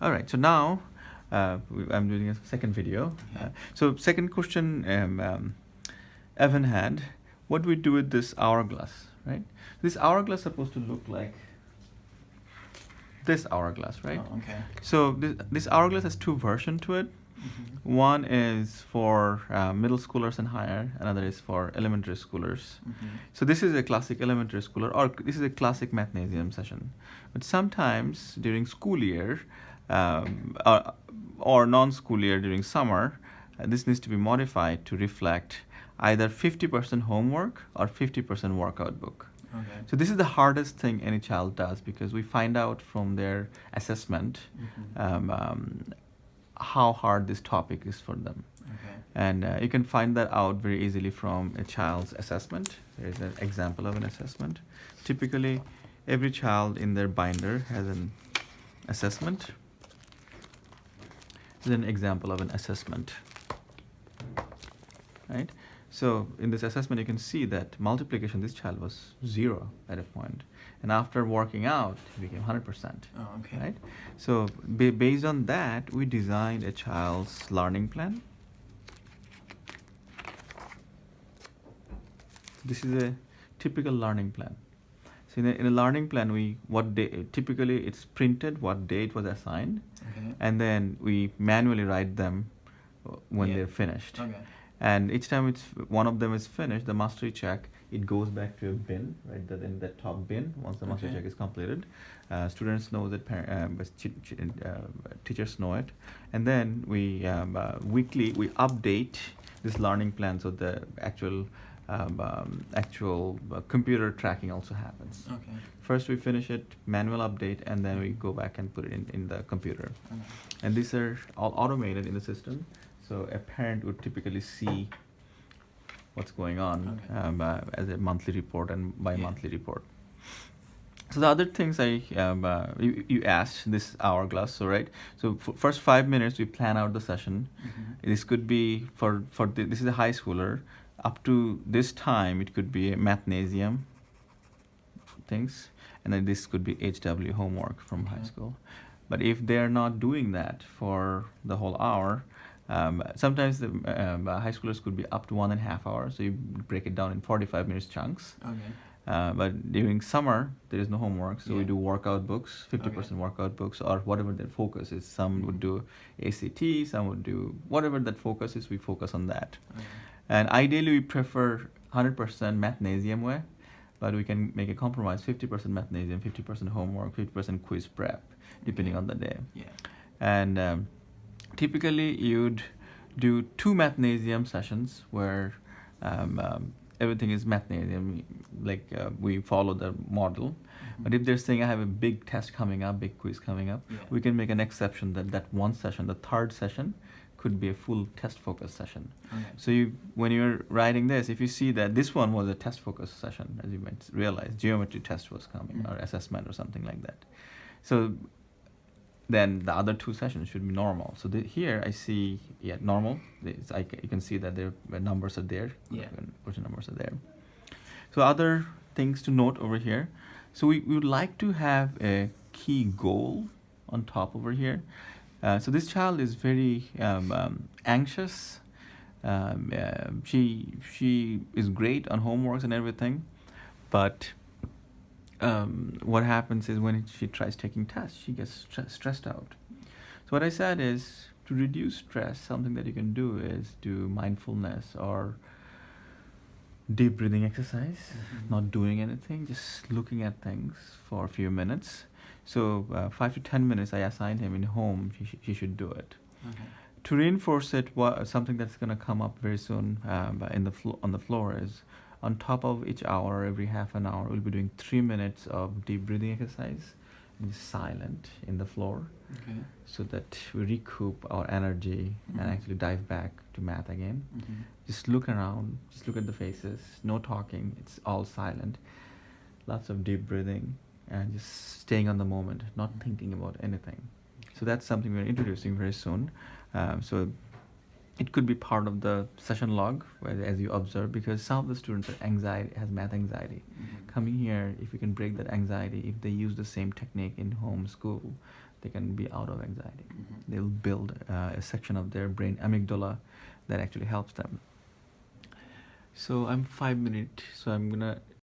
All right, so now I'm doing a second video. So second question Evan had, what do we do with this hourglass, right? This hourglass is supposed to look like this hourglass, right? Oh, okay. So this hourglass has two versions to it. Mm-hmm. One is for middle schoolers and higher, another is for elementary schoolers. Mm-hmm. So this is a classic elementary schooler, or this is a classic mathnasium session. But sometimes during school year, or non-school year during summer, this needs to be modified to reflect either 50% homework or 50% workout book. Okay. So this is the hardest thing any child does, because we find out from their assessment Mm-hmm. How hard this topic is for them. Okay. And you can find that out very easily from a child's assessment. There is an example of an assessment. Typically, every child in their binder has an assessment. This is an example of an assessment, right? So in this assessment, you can see that multiplication, this child was 0 at a point. And after working out, he became 100%. Oh, okay. Right? So based on that, we designed a child's learning plan. This is a typical learning plan. So in a learning plan, typically it's printed what day it was assigned, Okay. and then we manually write them when they're finished. Okay. And each time one of them is finished, the mastery check, it goes back to a bin, right? In that top bin. Once the mastery Okay. check is completed, students know that, teachers know it, and then we weekly we update this learning plan, so the actual computer tracking also happens. Okay. First we finish it, manual update, and then we go back and put it in the computer. Okay. And these are all automated in the system. So a parent would typically see what's going on Okay. As a monthly report and bi-monthly report. So the other things you asked this hourglass, so right. So first 5 minutes we plan out the session. Mm-hmm. This could be this is a high schooler. Up to this time, it could be a mathnasium things, and then this could be HW homework from high school. But if they're not doing that for the whole hour, sometimes the high schoolers could be up to 1.5 hours. So you break it down in 45 minutes chunks. Okay. But during summer, there is no homework, so we Yeah. do workout books, 50% Okay. workout books, or whatever their focus is. Some would do ACT, some would do whatever that focus is, we focus on that. Okay. And ideally, we prefer 100% mathnasium way, but we can make a compromise, 50% mathnasium, 50% homework, 50% quiz prep, depending on the day. Yeah. And typically, you'd do 2 mathnasium sessions where everything is mathnasium, like we follow the model. Mm-hmm. But if they're saying I have a big test coming up, big quiz coming up, Yeah. we can make an exception that one session, the third session, could be a full test focus session. Okay. So when you're writing this, if you see that this one was a test focus session, as you might realize, geometry test was coming, or assessment or something like that. So then the other 2 sessions should be normal. So here I see, normal. You can see that the numbers are there. Yeah. Question numbers are there. So other things to note over here. So we would like to have a key goal on top over here. So this child is very anxious. She is great on homeworks and everything, but what happens is when she tries taking tests, she gets stressed out. So what I said is, to reduce stress, something that you can do is do mindfulness or deep breathing exercise, not doing anything, just looking at things for a few minutes. So 5 to 10 minutes I assigned him in home, he should do it. Okay. To reinforce it, something that's going to come up very soon on the floor is, on top of each hour, every half an hour, we'll be doing 3 minutes of deep breathing exercise, and silent in the floor, Okay. so that we recoup our energy and actually dive back to math again. Mm-hmm. Just look around, just look at the faces, no talking, it's all silent. Lots of deep breathing and just staying on the moment, not thinking about anything. So that's something we're introducing very soon. So it could be part of the session log, as you observe, because some of the students has math anxiety. Mm-hmm. Coming here, if we can break that anxiety, if they use the same technique in home school, they can be out of anxiety. Mhm. They'll build a section of their brain, amygdala, that actually helps them. So I'm 5 minutes, so I'm gonna